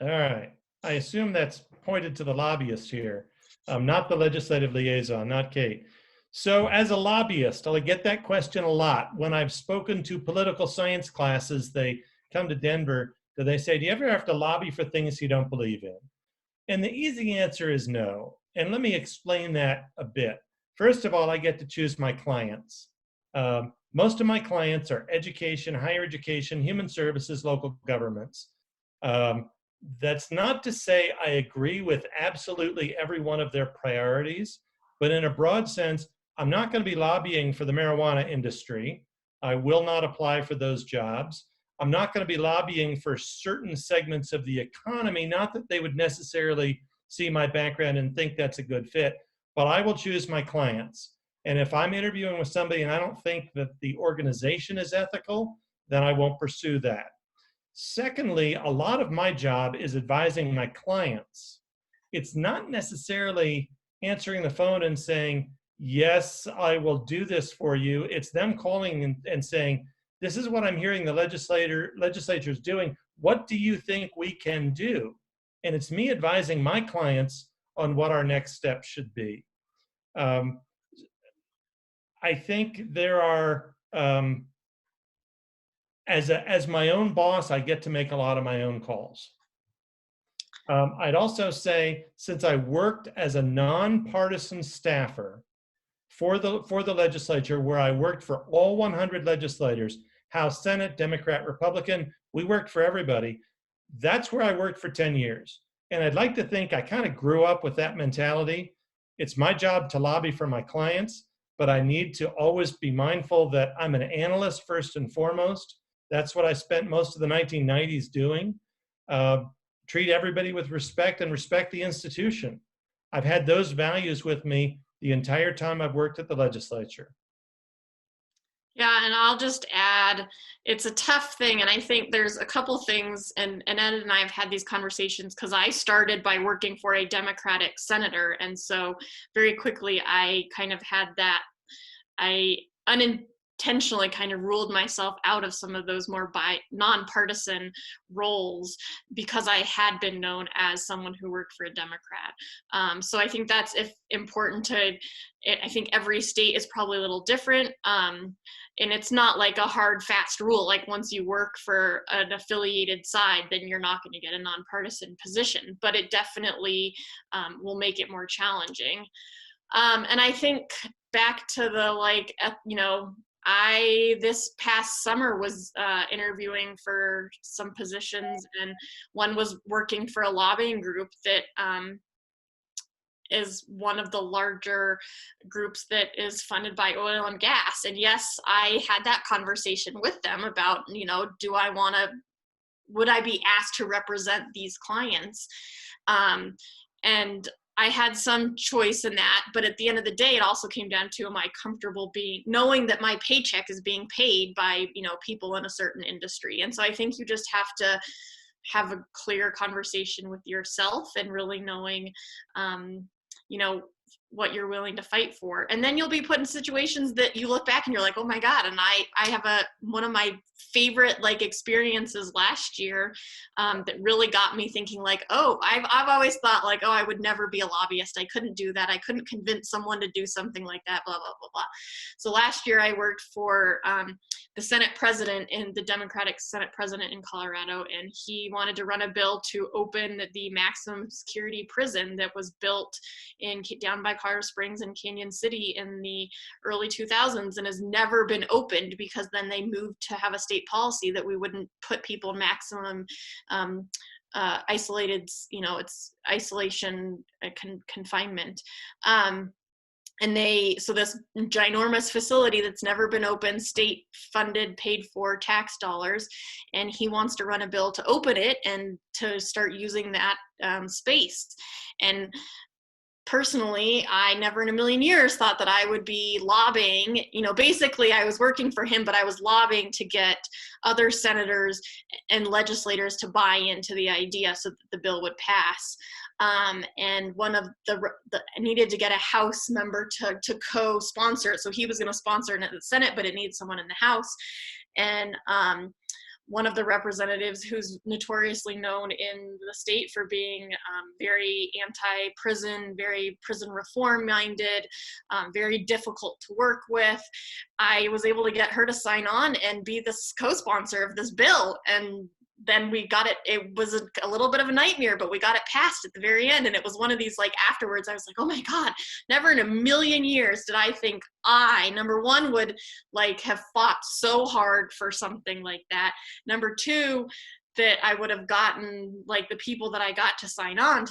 All right. I assume that's pointed to the lobbyist here, not the legislative liaison, not Kate. So as a lobbyist, I get that question a lot. When I've spoken to political science classes, they come to Denver, do they say, do you ever have to lobby for things you don't believe in? And the easy answer is no. And let me explain that a bit. First of all, I get to choose my clients. Most of my clients are education, higher education, human services, local governments. That's not to say I agree with absolutely every one of their priorities, but in a broad sense, I'm not going to be lobbying for the marijuana industry. I will not apply for those jobs. I'm not going to be lobbying for certain segments of the economy, not that they would necessarily see my background and think that's a good fit, but I will choose my clients. And if I'm interviewing with somebody and I don't think that the organization is ethical, then I won't pursue that. Secondly, a lot of my job is advising my clients. It's not necessarily answering the phone and saying, yes, I will do this for you. It's them calling and saying, this is what I'm hearing the legislature's doing. What do you think we can do? And it's me advising my clients on what our next steps should be. I think there are, as my own boss, I get to make a lot of my own calls. I'd also say, since I worked as a nonpartisan staffer for the legislature, where I worked for all 100 legislators, House, Senate, Democrat, Republican, we worked for everybody. That's where I worked for 10 years. And I'd like to think I kind of grew up with that mentality. It's my job to lobby for my clients, but I need to always be mindful that I'm an analyst first and foremost. That's what I spent most of the 1990s doing. Treat everybody with respect and respect the institution. I've had those values with me the entire time I've worked at the legislature. Yeah, and I'll just add, it's a tough thing, and I think there's a couple things, and Ed and I have had these conversations because I started by working for a Democratic senator, and so very quickly I kind of had that, I intentionally kind of ruled myself out of some of those more nonpartisan roles because I had been known as someone who worked for a Democrat. So I think that's important to, I think every state is probably a little different. And it's not like a hard, fast rule. Like once you work for an affiliated side, then you're not going to get a nonpartisan position, but it definitely will make it more challenging. And I think back to the, this past summer was interviewing for some positions, and one was working for a lobbying group that is one of the larger groups that is funded by oil and gas. And yes, I had that conversation with them about, would I be asked to represent these clients? And I had some choice in that, but at the end of the day, it also came down to, am I comfortable knowing that my paycheck is being paid by, people in a certain industry? And so I think you just have to have a clear conversation with yourself and really knowing, what you're willing to fight for. And then you'll be put in situations that you look back and you're like, oh my God. And I have one of my favorite experiences last year that really got me thinking I've always thought I would never be a lobbyist. I couldn't do that. I couldn't convince someone to do something like that, blah, blah, blah, blah. So last year I worked for the Senate president, and the Democratic Senate president in Colorado, and he wanted to run a bill to open the maximum security prison that was built down by Colorado Springs and Canyon City in the early 2000s and has never been opened, because then they moved to have a state policy that we wouldn't put people maximum isolated, it's isolation confinement. So this ginormous facility that's never been opened, state funded, paid for tax dollars, and he wants to run a bill to open it and to start using that space. And personally, I never in a million years thought that I would be lobbying. Basically I was working for him, but I was lobbying to get other senators and legislators to buy into the idea so that the bill would pass. And one of the needed to get a House member to co-sponsor it. So he was going to sponsor it in the Senate, but it needs someone in the House. And one of the representatives, who's notoriously known in the state for being very anti-prison, very prison reform minded, very difficult to work with, I was able to get her to sign on and be the co-sponsor of this bill. And then we got it. It was a little bit of a nightmare, but we got it passed at the very end. And it was one of these, afterwards, I was like, oh my God, never in a million years did I think number one, would have fought so hard for something like that. Number two, that I would have gotten the people that I got to sign on.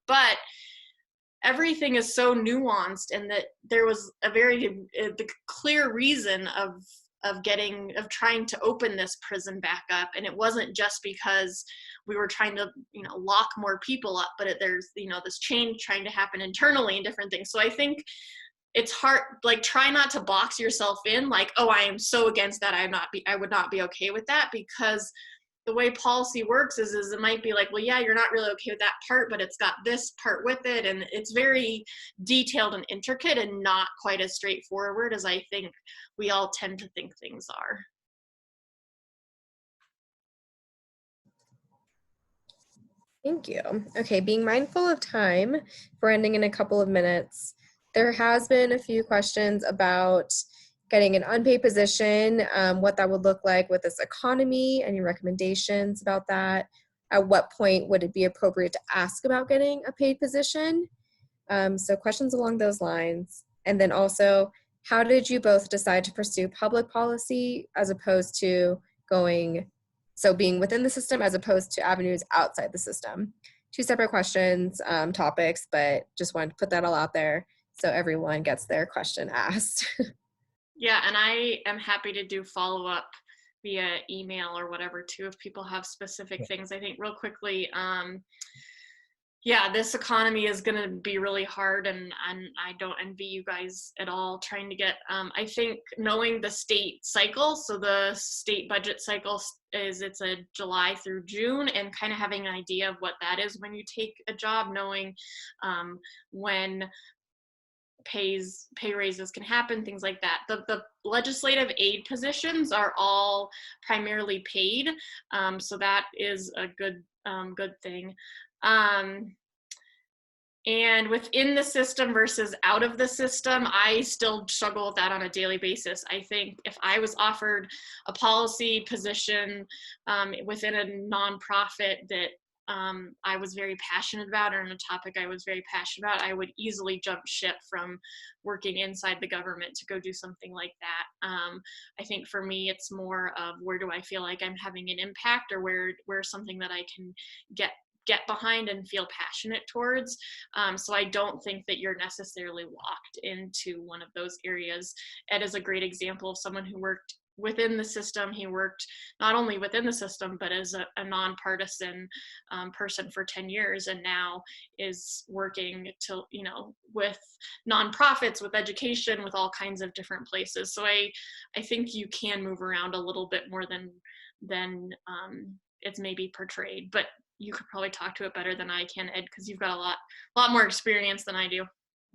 But everything is so nuanced, and that there was the clear reason of trying to open this prison back up. And it wasn't just because we were trying to, lock more people up, but there's, this change trying to happen internally and different things. So I think it's hard, try not to box yourself in, I am so against that. I would not be okay with that, because the way policy works is it might be well, yeah, you're not really okay with that part, but it's got this part with it. And it's very detailed and intricate and not quite as straightforward as I think we all tend to think things are. Thank you. Okay, being mindful of time, we're ending in a couple of minutes. There has been a few questions about getting an unpaid position, what that would look like with this economy, any recommendations about that? At what point would it be appropriate to ask about getting a paid position? So questions along those lines. And then also, how did you both decide to pursue public policy as opposed to being within the system as opposed to avenues outside the system? Two separate questions, topics, but just wanted to put that all out there so everyone gets their question asked. Yeah, and I am happy to do follow-up via email or whatever too, if people have specific things. I think real quickly, yeah, this economy is going to be really hard, and I don't envy you guys at all trying to get, I think knowing the state cycle, so the state budget cycle it's a July through June, and kind of having an idea of what that is when you take a job, knowing when pay raises can happen, things like that. The legislative aid positions are all primarily paid, so that is a good thing. And within the system versus out of the system, I still struggle with that on a daily basis. I think if I was offered a policy position within a nonprofit that I was very passionate about, or on a topic I was very passionate about, I would easily jump ship from working inside the government to go do something like that. I think for me, it's more of where do I feel like I'm having an impact, or where's something that I can get behind and feel passionate towards. So I don't think that you're necessarily locked into one of those areas. Ed is a great example of someone who worked within the system. He worked not only within the system, but as a nonpartisan person for 10 years, and now is working to, with nonprofits, with education, with all kinds of different places. So I think you can move around a little bit more than it's maybe portrayed, but you could probably talk to it better than I can, Ed, because you've got a lot more experience than I do.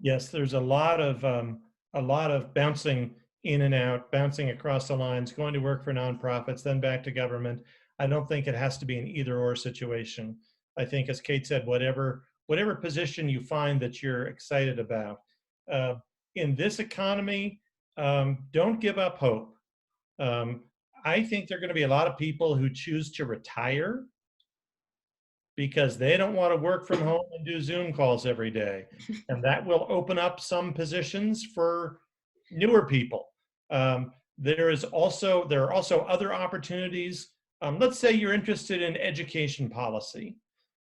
Yes, there's a lot of bouncing in and out, bouncing across the lines, going to work for nonprofits, then back to government. I don't think it has to be an either-or situation. I think, as Kate said, whatever position you find that you're excited about. In this economy, don't give up hope. I think there are going to be a lot of people who choose to retire because they don't want to work from home and do Zoom calls every day. And that will open up some positions for newer people. There are also other opportunities. Let's say you're interested in education policy.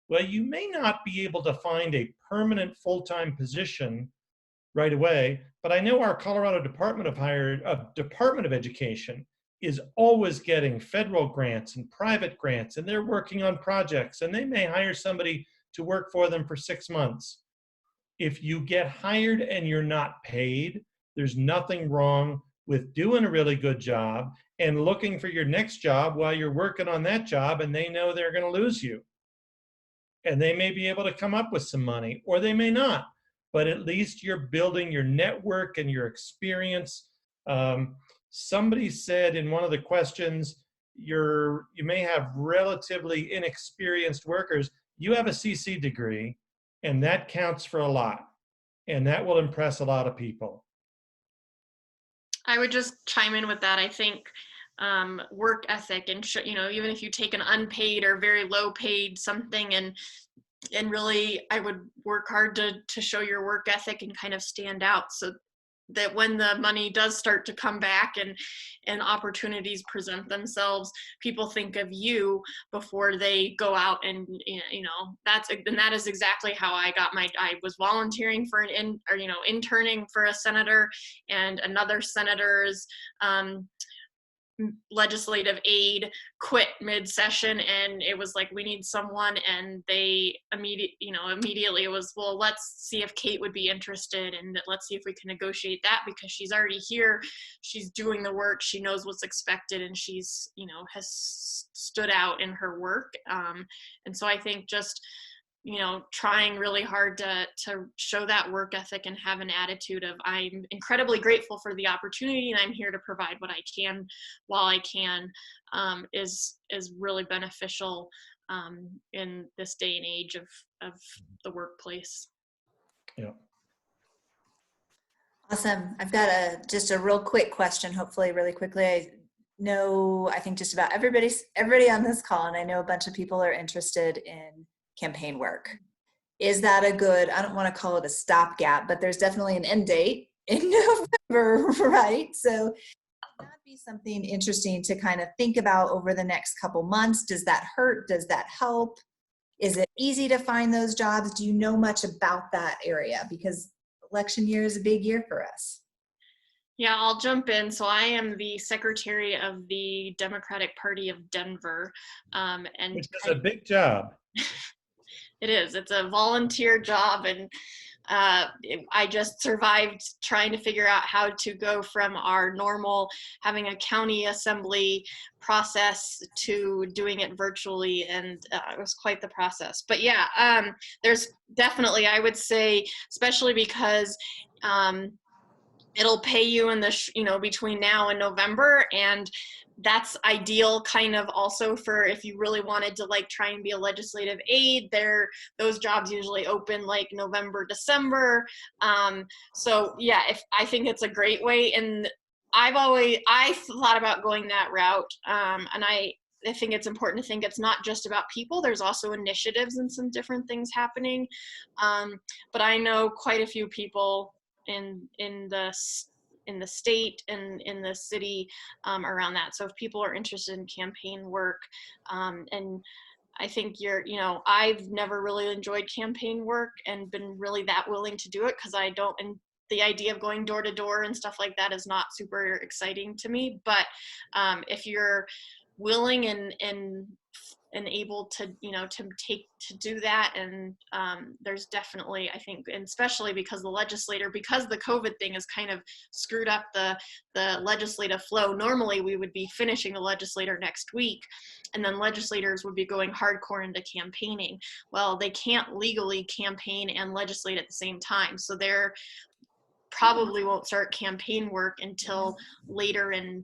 Well, you may not be able to find a permanent full-time position right away, but I know our Colorado Department of Education is always getting federal grants and private grants, and they're working on projects, and they may hire somebody to work for them for 6 months. If you get hired and you're not paid, there's nothing wrong with doing a really good job and looking for your next job while you're working on that job, and they know they're going to lose you. And they may be able to come up with some money, or they may not, but at least you're building your network and your experience. Somebody said in one of the questions, you may have relatively inexperienced workers. You have a CC degree, and that counts for a lot, and that will impress a lot of people. I would just chime in with that. I think work ethic, and even if you take an unpaid or very low paid something, and really, I would work hard to show your work ethic and kind of stand out, so that when the money does start to come back and opportunities present themselves, people think of you before they go out and, that is exactly how I was volunteering for interning for a senator, and another senator's legislative aid quit mid-session, and it was like, we need someone, and they immediately it was, well, let's see if Kate would be interested, and let's see if we can negotiate that, because she's already here, she's doing the work, she knows what's expected, and she's has stood out in her work. And so I think just trying really hard to show that work ethic and have an attitude of, I'm incredibly grateful for the opportunity, and I'm here to provide what I can while I can, is really beneficial in this day and age of the workplace. Yeah. Awesome. I've got just a real quick question, hopefully really quickly. I think just about everybody on this call, and I know a bunch of people are interested in campaign work. Is that a good, I don't want to call it a stopgap, but there's definitely an end date in November, right? So would that be something interesting to kind of think about over the next couple months? Does that hurt? Does that help? Is it easy to find those jobs? Do you know much about that area? Because election year is a big year for us. Yeah, I'll jump in. So I am the secretary of the Democratic Party of Denver. Which is a big job. It is. It's a volunteer job, and I just survived trying to figure out how to go from our normal having a county assembly process to doing it virtually, and it was quite the process. But yeah, there's definitely, I would say, especially because it'll pay you in the between now and November, and that's ideal kind of also for if you really wanted to like try and be a legislative aide. Those jobs usually open like November, December. So yeah, I think it's a great way, and I thought about going that route, and I think it's important to think it's not just about people. There's also initiatives and some different things happening. But I know quite a few people in the state and in the city around that. So if people are interested in campaign work, and I think I've never really enjoyed campaign work and been really that willing to do it because and the idea of going door to door and stuff like that is not super exciting to me. But if you're willing and able to to do that, and there's definitely, I think, and especially because the COVID thing has kind of screwed up the legislative flow. Normally we would be finishing the legislature next week, and then legislators would be going hardcore into campaigning. Well, they can't legally campaign and legislate at the same time, so they're probably won't start campaign work until later in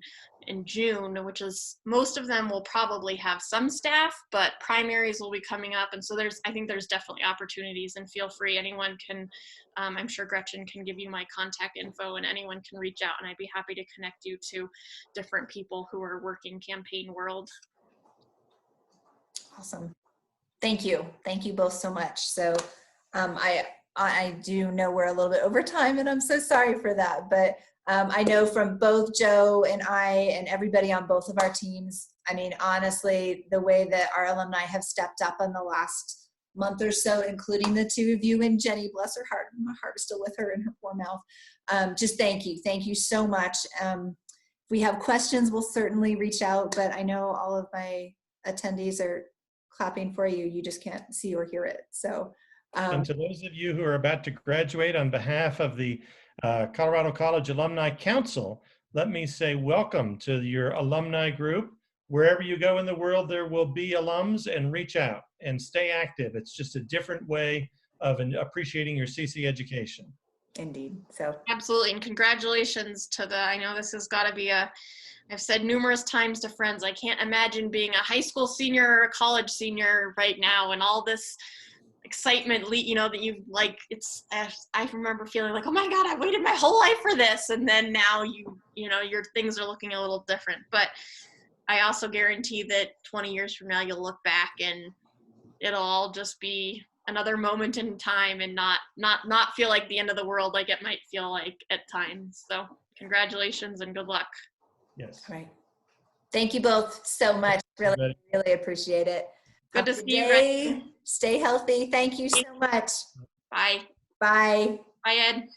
June, which is, most of them will probably have some staff, but primaries will be coming up. And so I think there's definitely opportunities, and feel free, anyone can, I'm sure Gretchen can give you my contact info, and anyone can reach out, and I'd be happy to connect you to different people who are working campaign world. Awesome. Thank you. Thank you both so much. So I do know we're a little bit over time, and I'm so sorry for that. But I know from both Joe and I and everybody on both of our teams, I mean, honestly, the way that our alumni have stepped up in the last month or so, including the two of you and Jenny, bless her heart, my heart is still with her in her poor mouth. Just thank you. Thank you so much. If we have questions, we'll certainly reach out, but I know all of my attendees are clapping for you. You just can't see or hear it. So. And to those of you who are about to graduate, on behalf of the Colorado College Alumni Council, let me say welcome to your alumni group. Wherever you go in the world, there will be alums, and reach out and stay active. It's just a different way of appreciating your CC education. Indeed. So absolutely, and congratulations to I know this has got to be I've said numerous times to friends, I can't imagine being a high school senior or a college senior right now, and all this excitement, that you like, I remember feeling like, oh my God, I waited my whole life for this. And then now your things are looking a little different. But I also guarantee that 20 years from now, you'll look back and it'll all just be another moment in time, and not feel like the end of the world like it might feel like at times. So congratulations and good luck. Yes. all right. Thank you both so much. Really appreciate it. Good to see you, Gretchen. Stay healthy. Thank you so much. Bye. Bye. Bye, Ed.